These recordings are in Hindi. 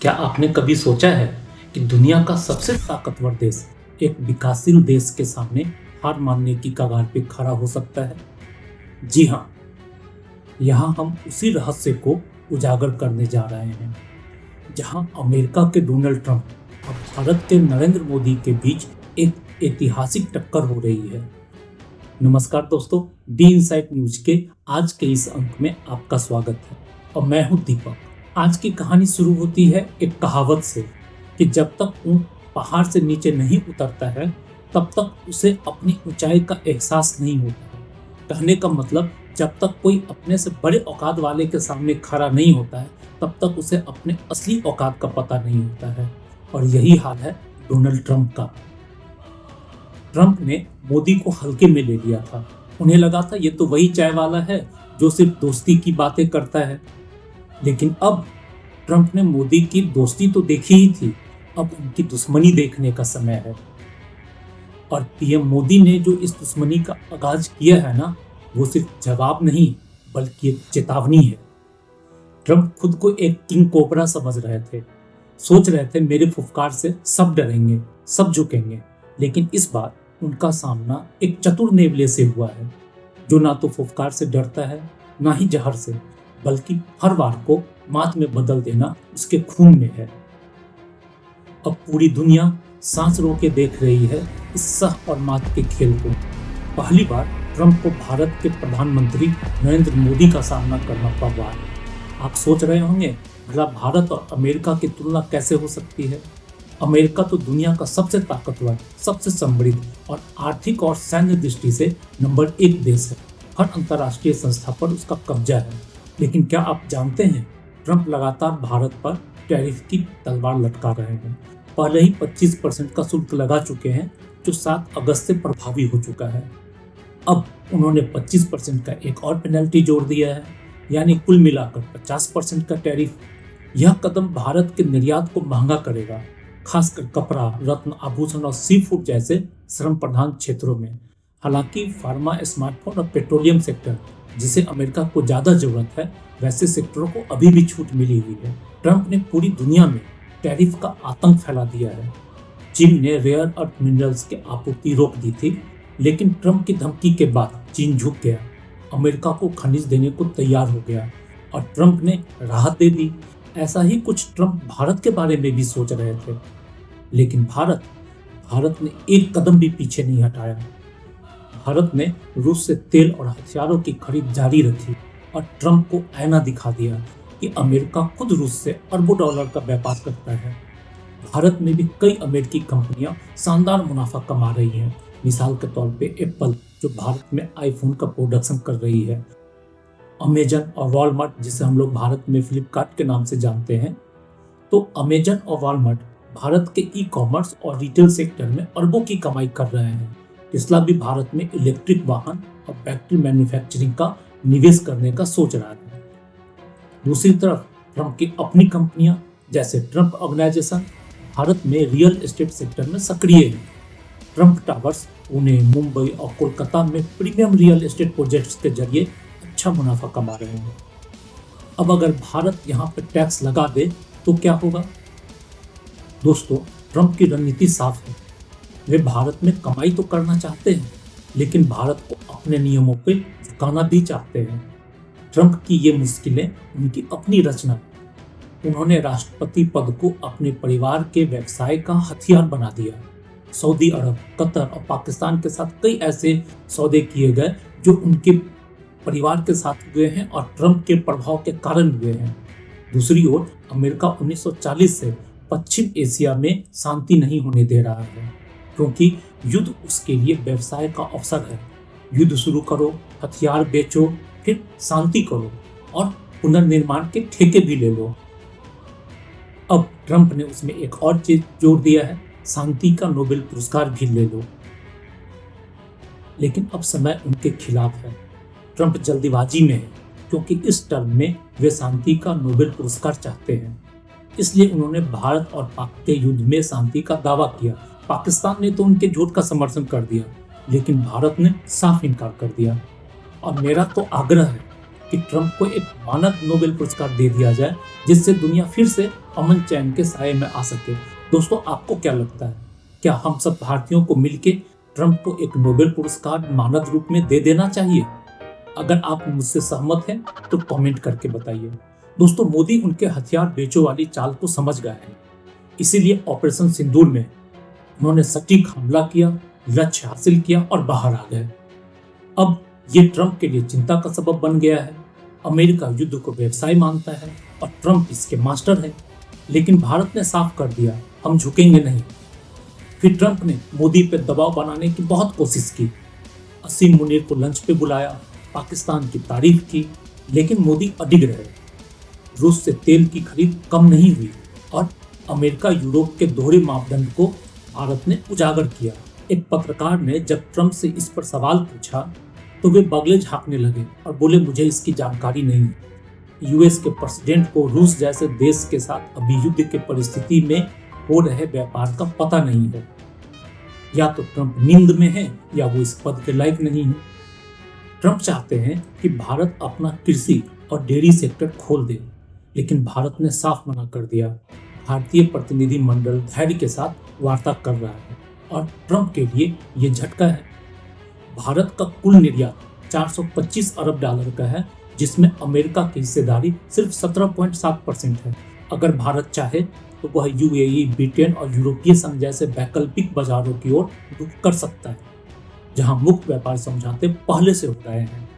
क्या आपने कभी सोचा है कि दुनिया का सबसे ताकतवर देश एक विकासशील देश के सामने हार मानने की कगार पे खड़ा हो सकता है? जी हाँ, यहाँ हम उसी रहस्य को उजागर करने जा रहे हैं, जहाँ अमेरिका के डोनाल्ड ट्रंप और भारत के नरेंद्र मोदी के बीच एक ऐतिहासिक टक्कर हो रही है। नमस्कार दोस्तों, डी इनसाइट न्यूज के आज के इस अंक में आपका स्वागत है और मैं हूँ दीपक। आज की कहानी शुरू होती है एक कहावत से कि जब तक ऊंट पहाड़ से नीचे नहीं उतरता है तब तक उसे अपनी ऊंचाई का एहसास नहीं होता है। कहने का मतलब, जब तक कोई अपने से बड़े औकात वाले के सामने खड़ा नहीं होता है तब तक उसे अपने असली औकात का पता नहीं होता है। और यही हाल है डोनाल्ड ट्रंप का। ट्रंप ने मोदी को हल्के में ले लिया था। उन्हें लगा था ये तो वही चाय वाला है जो सिर्फ दोस्ती की बातें करता है। लेकिन अब ट्रंप ने मोदी की दोस्ती तो देखी ही थी, अब उनकी दुश्मनी देखने का समय है। और पीएम मोदी ने जो इस दुश्मनी का आगाज किया है ना, वो सिर्फ जवाब नहीं बल्कि एक चेतावनी है। ट्रंप खुद को एक किंग कोबरा समझ रहे थे, सोच रहे थे मेरे फुफकार से सब डरेंगे, सब झुकेंगे। लेकिन इस बार उनका सामना एक चतुर नेवले से हुआ है, जो ना तो फुफकार से डरता है ना ही जहर से, बल्कि हर वार को मात में बदल देना उसके खून में है। अब पूरी दुनिया सांस रोके देख रही है इस सह और मात के खेल को। पहली बार ट्रंप को भारत के प्रधानमंत्री नरेंद्र मोदी का सामना करना पड़ रहा है। आप सोच रहे होंगे, भला भारत और अमेरिका की तुलना कैसे हो सकती है? अमेरिका तो दुनिया का सबसे ताकतवर, सबसे समृद्ध और आर्थिक और सैन्य दृष्टि से नंबर 1 देश है। हर अंतर्राष्ट्रीय संस्था पर उसका कब्जा है। लेकिन क्या आप जानते हैं, ट्रंप लगातार भारत पर टैरिफ की तलवार लटका रहे हैं। पहले ही 25% का शुल्क लगा चुके हैं, जो 7 अगस्त से प्रभावी हो चुका है। अब उन्होंने 25% का एक और पेनल्टी जोड़ दिया है, यानी कुल मिलाकर 50% का टैरिफ। यह कदम भारत के निर्यात को महंगा करेगा, खासकर कपड़ा, रत्न, आभूषण और सी फूड जैसे श्रम प्रधान क्षेत्रों में। हालांकि फार्मा, स्मार्टफोन और पेट्रोलियम सेक्टर, जिसे अमेरिका को ज़्यादा जरूरत है, वैसे सेक्टरों को अभी भी छूट मिली हुई है। ट्रंप ने पूरी दुनिया में टैरिफ का आतंक फैला दिया है। चीन ने रेयर अर्थ मिनरल्स की आपूर्ति रोक दी थी, लेकिन ट्रंप की धमकी के बाद चीन झुक गया, अमेरिका को खनिज देने को तैयार हो गया और ट्रंप ने राहत दे दी। ऐसा ही कुछ ट्रंप भारत के बारे में भी सोच रहे थे, लेकिन भारत ने एक कदम भी पीछे नहीं हटाया। भारत ने रूस से तेल और हथियारों की खरीद जारी रखी और ट्रंप को आईना दिखा दिया कि अमेरिका खुद रूस से अरबों डॉलर का व्यापार करता है। भारत में भी कई अमेरिकी कंपनियां शानदार मुनाफा कमा रही हैं। मिसाल के तौर पे एप्पल, जो भारत में आईफोन का प्रोडक्शन कर रही है, अमेजन और वॉलमार्ट, जिसे हम लोग भारत में फ्लिपकार्ट के नाम से जानते हैं। तो अमेजन और वॉलमार्ट भारत के ई कॉमर्स और रिटेल सेक्टर में अरबों की कमाई कर रहे हैं। टेस्ला भी भारत में इलेक्ट्रिक वाहन और बैटरी मैन्युफैक्चरिंग का निवेश करने का सोच रहा है। दूसरी तरफ ट्रंप की अपनी कंपनियां जैसे ट्रंप ऑर्गेनाइजेशन भारत में रियल एस्टेट सेक्टर में सक्रिय है। ट्रंप टावर्स पुणे, मुंबई और कोलकाता में प्रीमियम रियल एस्टेट प्रोजेक्ट्स के जरिए अच्छा मुनाफा कमा रहे हैं। अब अगर भारत यहाँ पर टैक्स लगा दे तो क्या होगा? दोस्तों, ट्रंप की रणनीति साफ है। वे भारत में कमाई तो करना चाहते हैं, लेकिन भारत को अपने नियमों पे झुकाना भी चाहते हैं। ट्रंप की ये मुश्किलें उनकी अपनी रचना है। उन्होंने राष्ट्रपति पद को अपने परिवार के व्यवसाय का हथियार बना दिया। सऊदी अरब, कतर और पाकिस्तान के साथ कई ऐसे सौदे किए गए जो उनके परिवार के साथ हुए हैं और ट्रंप के प्रभाव के कारण हुए हैं। दूसरी ओर अमेरिका 1940 से पश्चिम एशिया में शांति नहीं होने दे रहा है, क्योंकि युद्ध उसके लिए व्यवसाय का अवसर है। युद्ध शुरू करो, हथियार बेचो, फिर शांति करो और पुनर्निर्माण के ठेके भी ले लो। अब ट्रंप ने उसमें एक और चीज जोड़ दिया है, शांति का नोबेल पुरस्कार भी ले लो। लेकिन अब समय उनके खिलाफ है। ट्रंप जल्दीबाजी में है, क्योंकि इस टर्म में वे शांति का नोबेल पुरस्कार चाहते हैं। इसलिए उन्होंने भारत और पाक के युद्ध में शांति का दावा किया। पाकिस्तान ने तो उनके झूठ का समर्थन कर दिया, लेकिन भारत ने साफ इनकार कर दिया। और मेरा तो आग्रह है कि ट्रंप को एक मानद नोबेल पुरस्कार दे दिया जाए, जिससे दुनिया फिर से अमन चैन के साए में आ सके। दोस्तों, आपको क्या लगता है? क्या हम सब भारतीयों को मिलके ट्रंप को एक नोबेल पुरस्कार मानद रूप में दे देना चाहिए? अगर आप मुझसे सहमत हैं तो कमेंट करके बताइए। दोस्तों, मोदी उनके हथियार बेचो वाली चाल को समझ गए हैं, इसीलिए ऑपरेशन सिंदूर में उन्होंने सटीक हमला किया, लक्ष्य हासिल किया और बाहर आ गए। अब ये ट्रंप के लिए चिंता का सबब बन गया है। अमेरिका युद्ध को व्यवसाय मानता है और ट्रंप इसके मास्टर है। लेकिन भारत ने साफ कर दिया, हम झुकेंगे नहीं। फिर ट्रंप ने मोदी पर दबाव बनाने की बहुत कोशिश की। असीम मुनीर को लंच पे बुलाया, पाकिस्तान की तारीफ की, लेकिन मोदी अडिग रहे। रूस से तेल की खरीद कम नहीं हुई और अमेरिका यूरोप के दोहरे मापदंड को भारत ने उजागर किया। एक पत्रकार ने जब ट्रंप से इस पर सवाल पूछा तो वे बगले झांकने लगे और बोले, मुझे इसकी जानकारी नहीं है। यूएस के प्रेसिडेंट को रूस जैसे देश के साथ अभी युद्ध की परिस्थिति में हो रहे व्यापार का पता नहीं है। या तो ट्रंप नींद में है या वो इस पद के लायक नहीं है। ट्रंप चाहते हैं कि भारत अपना कृषि और डेयरी सेक्टर खोल दे, लेकिन भारत ने साफ मना कर दिया। भारतीय प्रतिनिधि मंडल धैर्य के साथ वार्ता कर रहा है और ट्रंप के लिए ये झटका है। भारत का कुल निर्यात 425 अरब डॉलर का है, जिसमें अमेरिका की हिस्सेदारी सिर्फ 17.7% है। अगर भारत चाहे तो वह यूएई, ब्रिटेन और यूरोपीय संघ जैसे वैकल्पिक बाजारों की ओर रुख कर सकता है, जहां मुक्त व्यापार समझौते पहले से हो रहे हैं।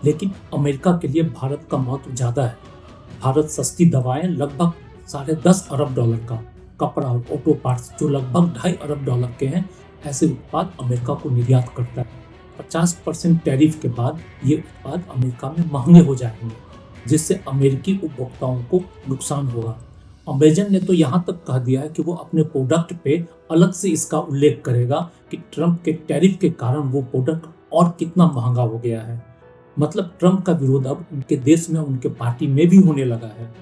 लेकिन अमेरिका के लिए भारत का महत्व ज्यादा है। भारत सस्ती दवाएं लगभग 10.5 अरब डॉलर का, कपड़ा और ऑटो पार्ट्स जो लगभग 2.5 अरब डॉलर के हैं, ऐसे उत्पाद अमेरिका को निर्यात करता है। 50% टैरिफ के बाद ये उत्पाद अमेरिका में महंगे हो जाएंगे, जिससे अमेरिकी उपभोक्ताओं को नुकसान होगा। अमेजन ने तो यहाँ तक कह दिया है कि वो अपने प्रोडक्ट पे अलग से इसका उल्लेख करेगा कि ट्रंप के टैरिफ के कारण वो प्रोडक्ट और कितना महंगा हो गया है। मतलब ट्रंप का विरोध अब उनके देश में, उनके पार्टी में भी होने लगा है।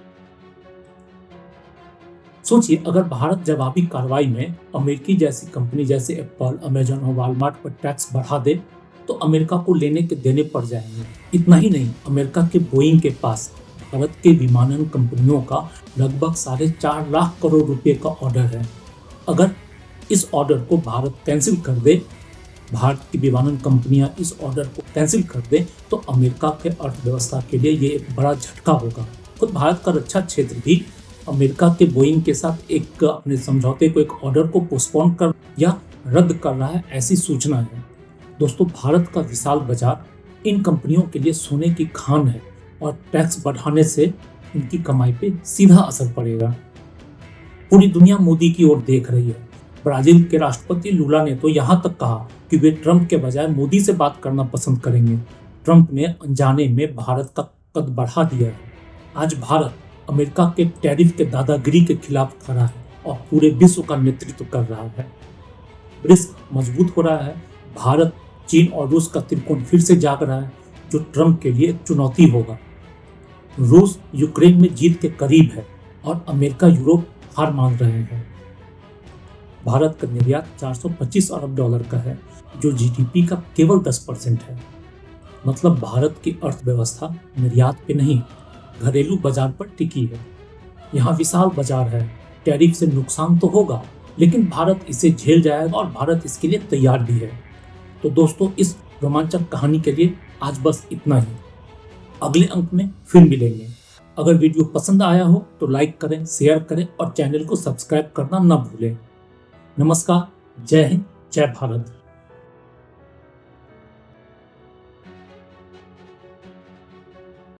सोचिए, अगर भारत जवाबी कार्रवाई में अमेरिकी जैसी कंपनी जैसे एप्पल, अमेजन और वॉलमार्ट पर टैक्स बढ़ा दे तो अमेरिका को लेने के देने पड़ जाएंगे। इतना ही नहीं, अमेरिका के बोइंग के पास भारत के विमानन कंपनियों का लगभग 4.5 लाख करोड़ रुपए का ऑर्डर है। अगर इस ऑर्डर को भारत कैंसिल कर दे, भारत की विमानन कंपनियां इस ऑर्डर को कैंसिल कर दे, तो अमेरिका के अर्थव्यवस्था के लिए ये एक बड़ा झटका होगा। खुद भारत का रक्षा क्षेत्र भी अमेरिका के बोइंग के साथ एक अपने समझौते को, एक ऑर्डर को पोस्टपोन कर या रद्द कर रहा है, ऐसी सूचना है। दोस्तों, भारत का विशाल बाजार इन कंपनियों के लिए सोने की खान है और टैक्स बढ़ाने से उनकी कमाई पे सीधा असर पड़ेगा। पूरी दुनिया मोदी की ओर देख रही है। ब्राजील के राष्ट्रपति लूला ने तो यहाँ तक कहा कि वे ट्रंप के बजाय मोदी से बात करना पसंद करेंगे। ट्रंप ने अनजाने में भारत का कद बढ़ा दिया है। आज भारत अमेरिका के टैरिफ के दादागिरी के खिलाफ खड़ा है और पूरे विश्व का नेतृत्व कर रहा है। ब्रिक्स मजबूत हो रहा है। भारत, चीन और रूस का त्रिकोण फिर से जाग रहा है, जो ट्रंप के लिए एक चुनौती होगा। रूस यूक्रेन में जीत के करीब है और अमेरिका, यूरोप हार मान रहे हैं। भारत का निर्यात 425 अरब डॉलर का है, जो जीडीपी का केवल 10% है। मतलब भारत की अर्थव्यवस्था निर्यात पे नहीं, घरेलू बाजार पर टिकी है। यहाँ विशाल बाजार है। टैरिफ से नुकसान तो होगा, लेकिन भारत इसे झेल जाएगा और भारत इसके लिए तैयार भी है। तो दोस्तों, इस रोमांचक कहानी के लिए आज बस इतना ही। अगले अंक में फिर मिलेंगे। अगर वीडियो पसंद आया हो तो लाइक करें, शेयर करें और चैनल को सब्सक्राइब करना न भूलें। नमस्कार, जय हिंद, जय भारत।